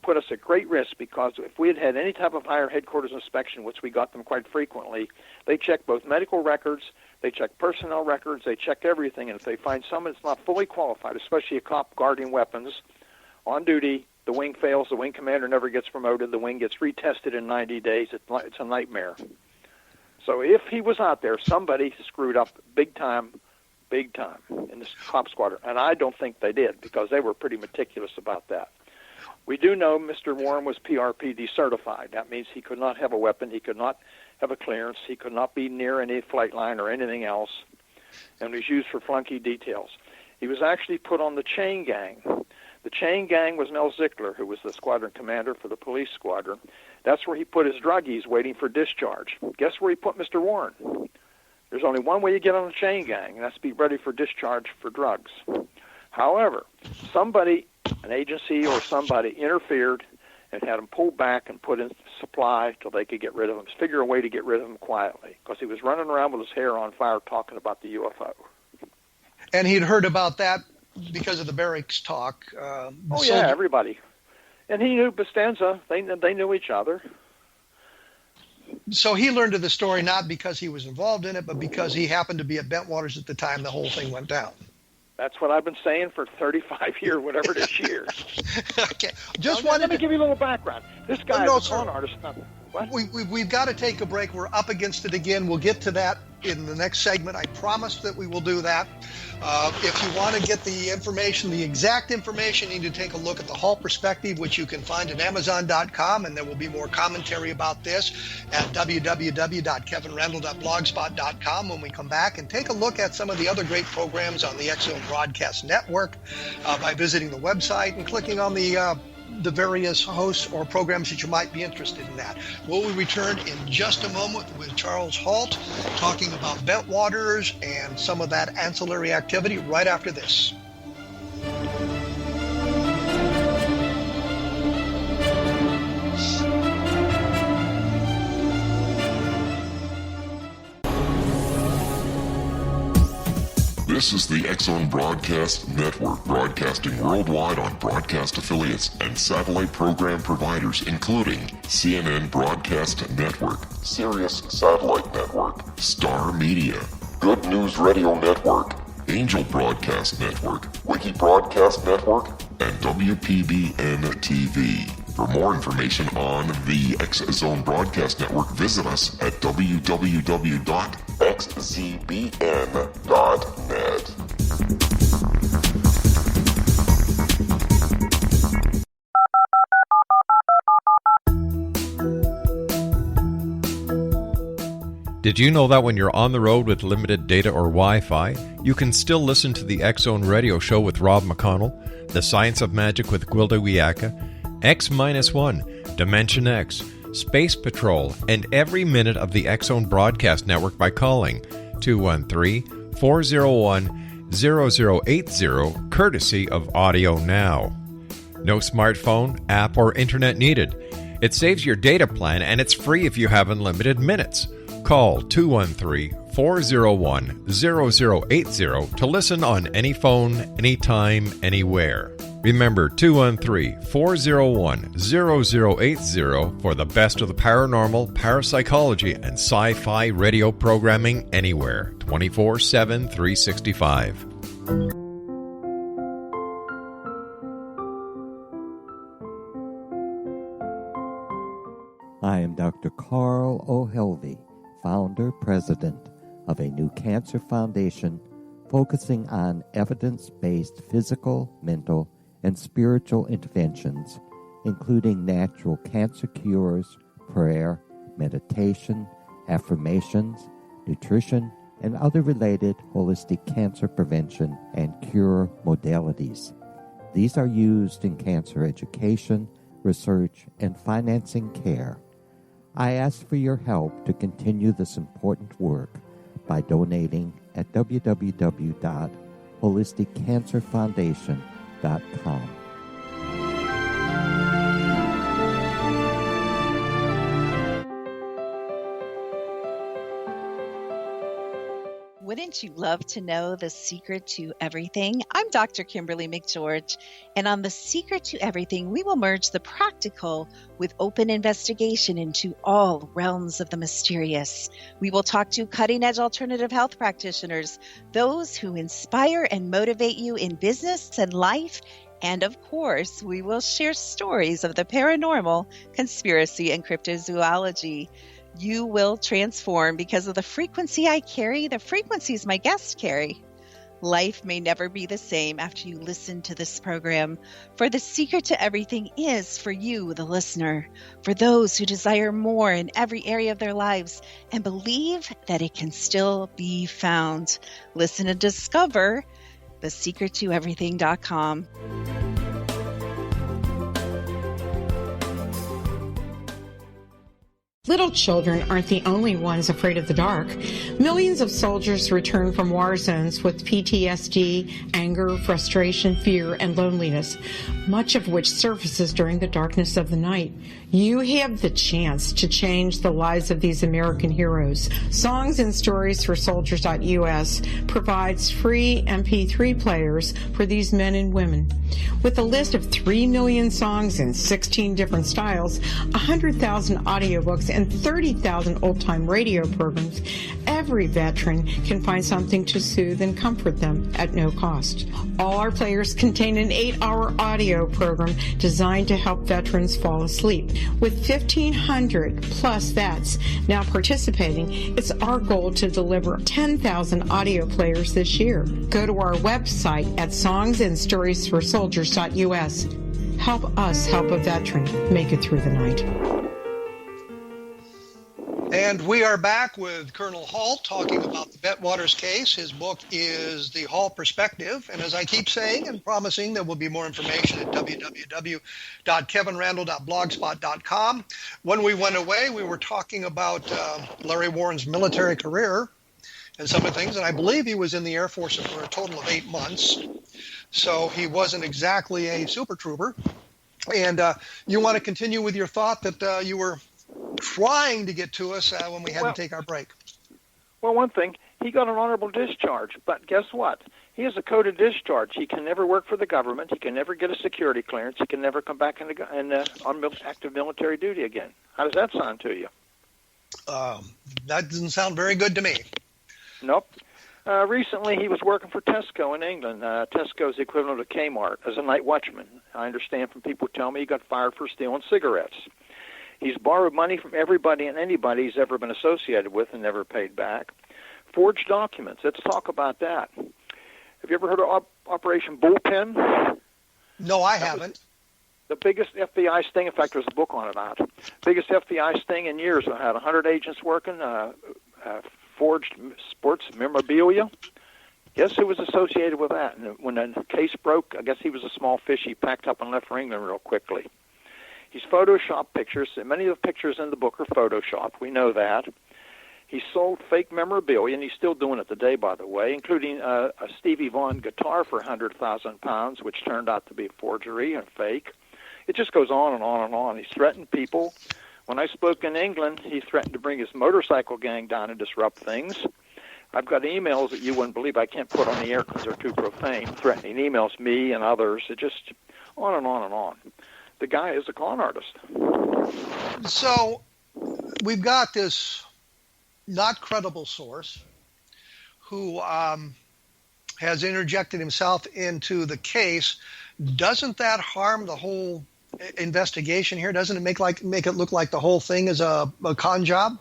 put us at great risk, because if we had had any type of higher headquarters inspection, which we got them quite frequently, they check both medical records, they check personnel records, they check everything, and if they find someone that's not fully qualified, especially a cop guarding weapons on duty, the wing fails, the wing commander never gets promoted, the wing gets retested in 90 days. It's a nightmare. So if he was out there, somebody screwed up big time in this cop squadron, and I don't think they did, because they were pretty meticulous about that. We do know Mr. Warren was PRP decertified. That means he could not have a weapon, he could not have a clearance, he could not be near any flight line or anything else, and was used for flunky details. He was actually put on the chain gang. The chain gang was Mel Zickler, who was the squadron commander for the police squadron. That's where he put his druggies waiting for discharge. Guess where he put Mr. Warren? There's only one way you get on the chain gang, and that's to be ready for discharge for drugs. However, somebody, an agency or somebody, interfered and had him pulled back and put in supply till they could get rid of him, figure a way to get rid of him quietly, because he was running around with his hair on fire talking about the UFO. And he'd heard about that because of the barracks talk. Everybody. And he knew Bastenza. They knew each other. So he learned of the story not because he was involved in it, but because he happened to be at Bentwaters at the time the whole thing went down. That's what I've been saying for 35 years, whatever it is years. Okay. Let me give you a little background. This guy is a con artist. What? We've got to take a break. We're up against it again. We'll get to that in the next segment. I promise that we will do that. If you want to get the information, the exact information, you need to take a look at the Halt Perspective, which you can find at Amazon.com, and there will be more commentary about this at www.kevinrandle.blogspot.com when we come back, and take a look at some of the other great programs on the X Zone Broadcast Network by visiting the website and clicking on the various hosts or programs that you might be interested in that. We'll return in just a moment with Charles Halt talking about Bentwaters and some of that ancillary activity right after this. This is the X Zone Broadcast Network, broadcasting worldwide on broadcast affiliates and satellite program providers, including CNN Broadcast Network, Sirius Satellite Network, Star Media, Good News Radio Network, Angel Broadcast Network, Wiki Broadcast Network, and WPBN TV. For more information on the X Zone Broadcast Network, visit us at www.xzbn.net. Did you know that when you're on the road with limited data or Wi-Fi, you can still listen to the X Zone Radio Show with Rob McConnell, The Science of Magic with Gwilda Wiyaka, X-1, Dimension X, Space Patrol, and every minute of the X Zone Broadcast Network by calling 213-401-0080, courtesy of Audio Now. No smartphone, app, or internet needed. It saves your data plan and it's free if you have unlimited minutes. Call 213-401-0080 to listen on any phone, anytime, anywhere. Remember 213-401-0080 for the best of the paranormal, parapsychology, and sci-fi radio programming anywhere, 24/7, 365. I am Dr. Carl O'Helvey, founder, president of a new cancer foundation focusing on evidence-based physical, mental, and spiritual interventions, including natural cancer cures, prayer, meditation, affirmations, nutrition, and other related holistic cancer prevention and cure modalities. These are used in cancer education, research, and financing care. I ask for your help to continue this important work by donating at www.holisticcancerfoundation.com. Wouldn't you love to know the secret to everything? I'm Dr. Kimberly McGeorge, and on The Secret to Everything, we will merge the practical with open investigation into all realms of the mysterious. We will talk to cutting-edge alternative health practitioners, those who inspire and motivate you in business and life, and of course, we will share stories of the paranormal, conspiracy, and cryptozoology. You will transform because of the frequency I carry, the frequencies my guests carry. Life may never be the same after you listen to this program, for the secret to everything is for you, the listener, for those who desire more in every area of their lives and believe that it can still be found. Listen and discover thesecrettoeverything.com. Little children aren't the only ones afraid of the dark. Millions of soldiers return from war zones with PTSD, anger, frustration, fear, and loneliness, much of which surfaces during the darkness of the night. You have the chance to change the lives of these American heroes. Songs and Stories for Soldiers.us provides free MP3 players for these men and women. With a list of 3 million songs in 16 different styles, 100,000 audiobooks, and 30,000 old-time radio programs, every veteran can find something to soothe and comfort them at no cost. All our players contain an 8-hour audio program designed to help veterans fall asleep. With 1,500 plus vets now participating, it's our goal to deliver 10,000 audio players this year. Go to our website at songsandstoriesforsoldiers.us. Help us help a veteran make it through the night. And we are back with Colonel Halt talking about the Bentwaters case. His book is The Halt Perspective. And as I keep saying and promising, there will be more information at www.kevinrandle.blogspot.com. When we went away, we were talking about Larry Warren's military career and some of the things. And I believe he was in the Air Force for a total of 8 months. So he wasn't exactly a super trooper. And you want to continue with your thought that you were trying to get to us when we had to take our break. Well, one thing, he got an honorable discharge, but guess what? He has a coded discharge. He can never work for the government. He can never get a security clearance. He can never come back on active military duty again. How does that sound to you? That doesn't sound very good to me. Nope. Recently, he was working for Tesco in England. Tesco is the equivalent of Kmart as a night watchman. I understand from people who tell me he got fired for stealing cigarettes. He's borrowed money from everybody and anybody he's ever been associated with and never paid back. Forged documents. Let's talk about that. Have you ever heard of Operation Bullpen? No, I haven't. The biggest FBI sting. In fact, there's a book on it out. Biggest FBI sting in years. I had 100 agents working, forged sports memorabilia. Guess who was associated with that? And when the case broke, I guess he was a small fish. He packed up and left for England real quickly. He's photoshopped pictures. Many of the pictures in the book are photoshopped. We know that. He sold fake memorabilia, and he's still doing it today, by the way, including a Stevie Vaughan guitar for £100,000, which turned out to be a forgery and fake. It just goes on and on and on. He's threatened people. When I spoke in England, he threatened to bring his motorcycle gang down and disrupt things. I've got emails that you wouldn't believe I can't put on the air because they're too profane, threatening emails, me and others. It just on and on and on. The guy is a con artist. So we've got this not credible source who has interjected himself into the case. Doesn't that harm the whole investigation here? Doesn't it make it look like the whole thing is a con job?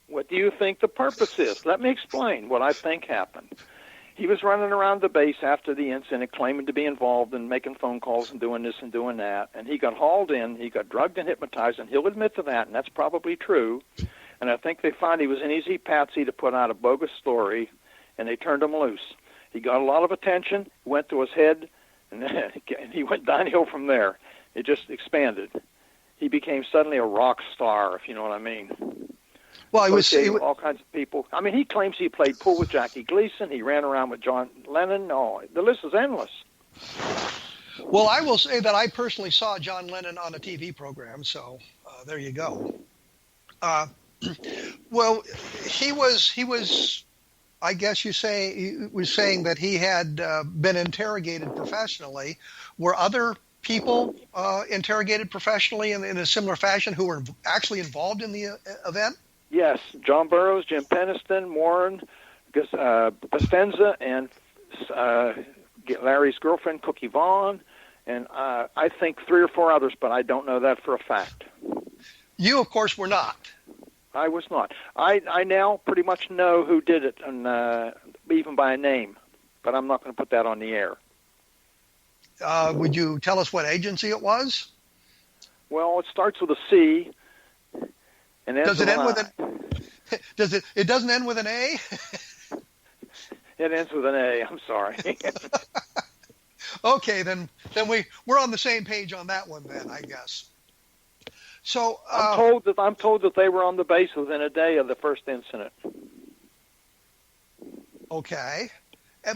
What do you think the purpose is? Let me explain what I think happened. He was running around the base after the incident, claiming to be involved in making phone calls and doing this and doing that, and he got hauled in, he got drugged and hypnotized, and he'll admit to that, and that's probably true. And I think they found he was an easy patsy to put out a bogus story, and they turned him loose. He got a lot of attention, went to his head, and he went downhill from there. It just expanded. He became suddenly a rock star, if you know what I mean. Well, he was all kinds of people. I mean, he claims he played pool with Jackie Gleason. He ran around with John Lennon. Oh, the list is endless. Well, I will say that I personally saw John Lennon on a TV program, so there you go. Well, he was. I guess he was saying that he had been interrogated professionally. Were other people interrogated professionally in a similar fashion who were actually involved in the event? Yes, John Burroughs, Jim Peniston, Warren, Bastenza, and Larry's girlfriend, Cookie Vaughn, and I think 3 or 4 others, but I don't know that for a fact. You, of course, were not. I was not. I now pretty much know who did it, and even by a name, but I'm not going to put that on the air. Would you tell us what agency it was? Well, it starts with a C. And does it end with an? It doesn't end with an A? It ends with an A. I'm sorry. Okay, then we're on the same page on that one then, I guess. So I'm told that they were on the base within a day of the first incident. Okay,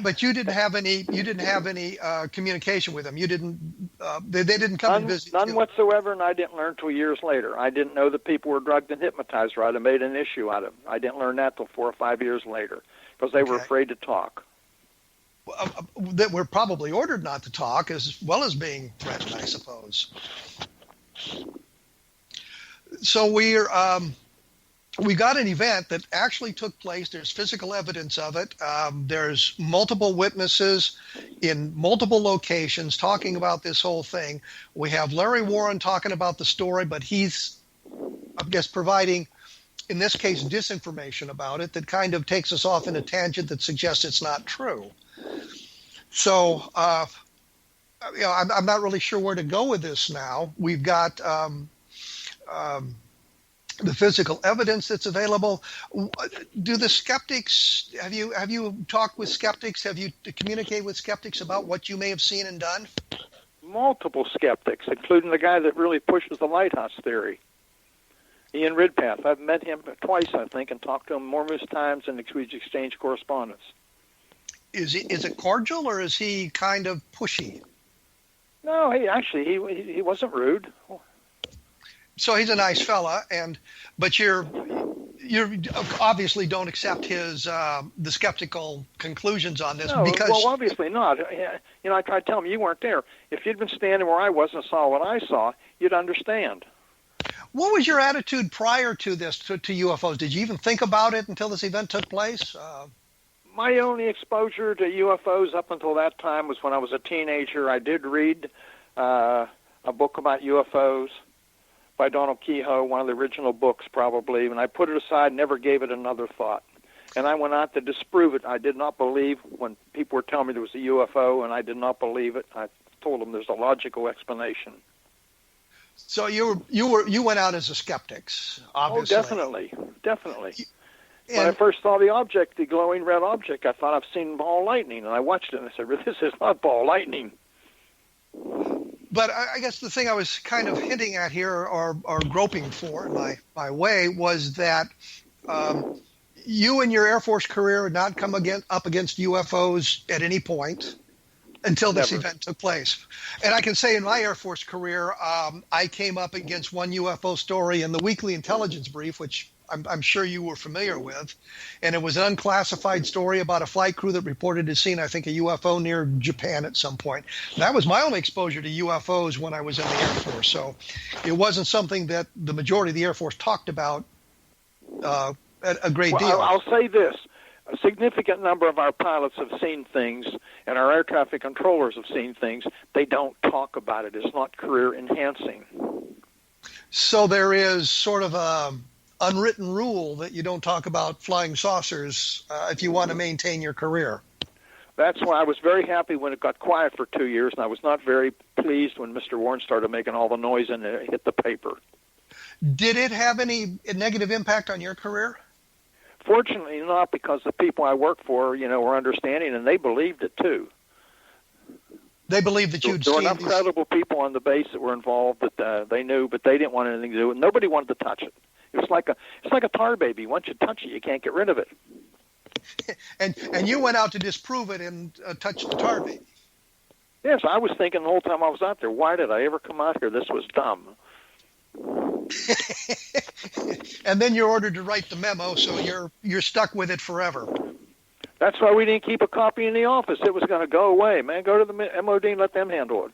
but you didn't have any communication with them. You didn't. They didn't come and visit. None whatsoever, and I didn't learn till years later. I didn't know that people were drugged and hypnotized. Right, I made an issue out of it. I didn't learn that till 4 or 5 years later because they were afraid to talk. That we're probably ordered not to talk, as well as being threatened, I suppose. So we got an event that actually took place. There's physical evidence of it. There's multiple witnesses in multiple locations talking about this whole thing. We have Larry Warren talking about the story, but he's, I guess, providing, in this case, disinformation about it that kind of takes us off in a tangent that suggests it's not true. So, I'm not really sure where to go with this now. We've got the physical evidence that's available. Do the skeptics, have you talked with skeptics? Have you communicated with skeptics about what you may have seen and done? Multiple skeptics, including the guy that really pushes the lighthouse theory, Ian Ridpath. I've met him twice, I think, and talked to him numerous times, and we've exchanged correspondence. Is it cordial, or is he kind of pushy? No, he wasn't rude. So he's a nice fella, but you obviously don't accept his the skeptical conclusions on this. No, because well, obviously not. You know, I tried to tell him you weren't there. If you'd been standing where I was and saw what I saw, you'd understand. What was your attitude prior to this, to UFOs? Did you even think about it until this event took place? My only exposure to UFOs up until that time was when I was a teenager. I did read a book about UFOs by Donald Kehoe, one of the original books probably, and I put it aside, never gave it another thought. And I went out to disprove it. I did not believe when people were telling me there was a UFO, and I did not believe it. I told them there's a logical explanation. So you went out as a skeptic, obviously. Oh, definitely. When I first saw the object, the glowing red object, I thought I've seen ball lightning, and I watched it and I said, "This is not ball lightning." But I guess the thing I was kind of hinting at here, or groping for in my way, was that you in your Air Force career had not come up against UFOs at any point until this event took place. And I can say in my Air Force career, I came up against one UFO story in the Weekly Intelligence Brief, which I'm sure you were familiar with. And it was an unclassified story about a flight crew that reported to seen, I think, a UFO near Japan at some point. That was my only exposure to UFOs when I was in the Air Force. So it wasn't something that the majority of the Air Force talked about a great deal. I'll say this. A significant number of our pilots have seen things, and our air traffic controllers have seen things. They don't talk about it. It's not career enhancing. So there is sort of a unwritten rule that you don't talk about flying saucers if you want to maintain your career. That's why I was very happy when it got quiet for 2 years, and I was not very pleased when Mr. Warren started making all the noise and it hit the paper. Did it have any negative impact on your career? Fortunately not, because the people I work for, were understanding, and they believed it too. They believed that you'd There were seen enough credible people on the base that were involved that they knew, but they didn't want anything to do with it. Nobody wanted to touch it. It's like a tar baby. Once you touch it, you can't get rid of it. and you went out to disprove it and touch the tar baby. Yes, I was thinking the whole time I was out there, why did I ever come out here? This was dumb. And then you're ordered to write the memo, so you're stuck with it forever. That's why we didn't keep a copy in the office. It was going to go away. Man, go to the MOD and let them handle it.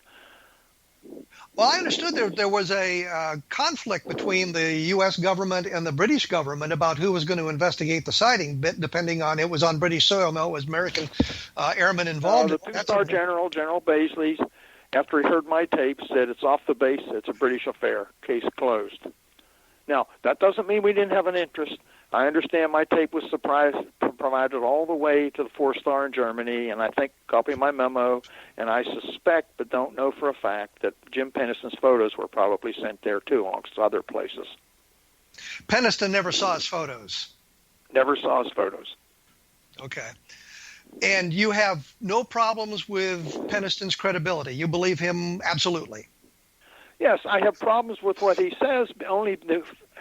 Well, I understood there was a conflict between the U.S. government and the British government about who was going to investigate the sighting, depending on it was on British soil. No, it was American airmen involved. The two-star general, General Baisley, after he heard my tape, said it's off the base. It's a British affair. Case closed. Now, that doesn't mean we didn't have an interest. I understand my tape was provided all the way to the 4-star in Germany, and I think copy my memo, and I suspect, but don't know for a fact, that Jim Peniston's photos were probably sent there too, amongst other places. Peniston never saw his photos? Never saw his photos. Okay. And you have no problems with Peniston's credibility? You believe him absolutely? Yes, I have problems with what he says, only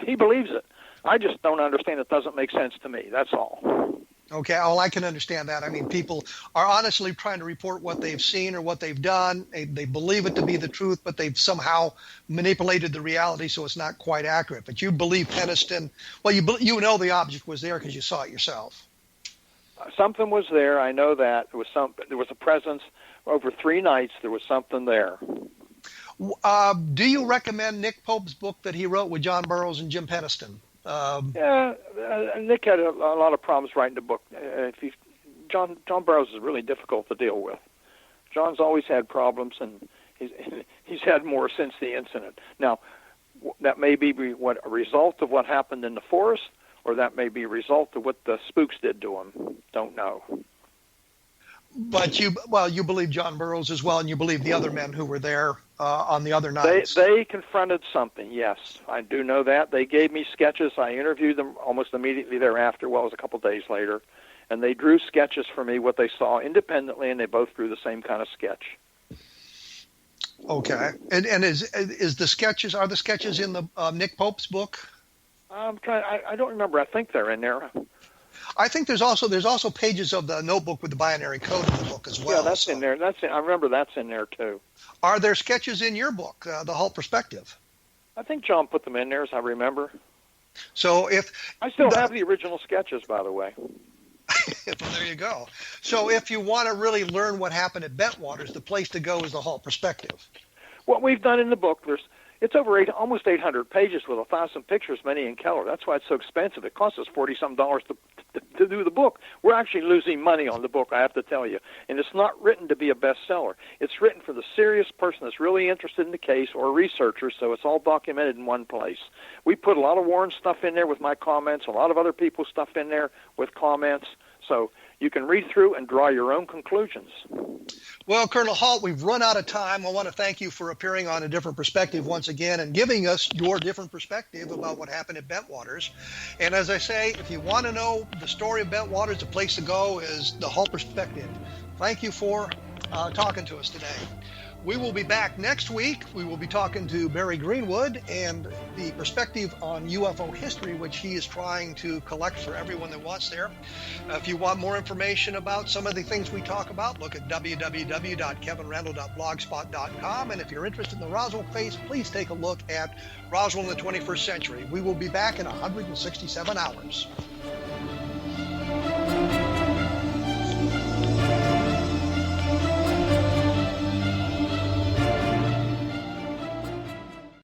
he believes it. I just don't understand. It doesn't make sense to me. That's all. Okay, well, I can understand that. I mean, people are honestly trying to report what they've seen or what they've done. They believe it to be the truth, but they've somehow manipulated the reality so it's not quite accurate. But you believe Peniston. Well, you know the object was there because you saw it yourself. Something was there. I know that. There was a presence. Over 3 nights, there was something there. Do you recommend Nick Pope's book that he wrote with John Burroughs and Jim Peniston? Nick had a lot of problems writing the book. John Burroughs is really difficult to deal with. John's always had problems, and he's had more since the incident. Now, that may be a result of what happened in the forest, or that may be a result of what the spooks did to him. Don't know. But you believe John Burroughs as well, and you believe the other men who were there on the other nights. They confronted something, yes. I do know that. They gave me sketches. I interviewed them almost immediately thereafter. Well, it was a couple days later. And they drew sketches for me, what they saw independently, and they both drew the same kind of sketch. Okay. And is the sketches, are the sketches in the Nick Pope's book? I don't remember. I think they're in there. I think there's also pages of the notebook with the binary code in the book as well. Yeah, that's in there. I remember that's in there too. Are there sketches in your book, the Halt Perspective? I think John put them in there, as I remember. So I still have the original sketches, by the way. Well, there you go. So if you want to really learn what happened at Bentwaters, the place to go is the Halt Perspective. What we've done in the book, it's over almost 800 pages with 1,000 pictures, many in color. That's why it's so expensive. It costs us $40-some to do the book. We're actually losing money on the book, I have to tell you. And it's not written to be a bestseller. It's written for the serious person that's really interested in the case or researcher, so it's all documented in one place. We put a lot of Warren stuff in there with my comments, a lot of other people's stuff in there with comments, so you can read through and draw your own conclusions. Well, Colonel Halt, we've run out of time. I want to thank you for appearing on A Different Perspective once again and giving us your different perspective about what happened at Bentwaters. And as I say, if you want to know the story of Bentwaters, the place to go is the Halt Perspective. Thank you for talking to us today. We will be back next week. We will be talking to Barry Greenwood and the perspective on UFO history, which he is trying to collect for everyone that wants there. If you want more information about some of the things we talk about, look at www.kevinrandle.blogspot.com. And if you're interested in the Roswell case, please take a look at Roswell in the 21st Century. We will be back in 167 hours.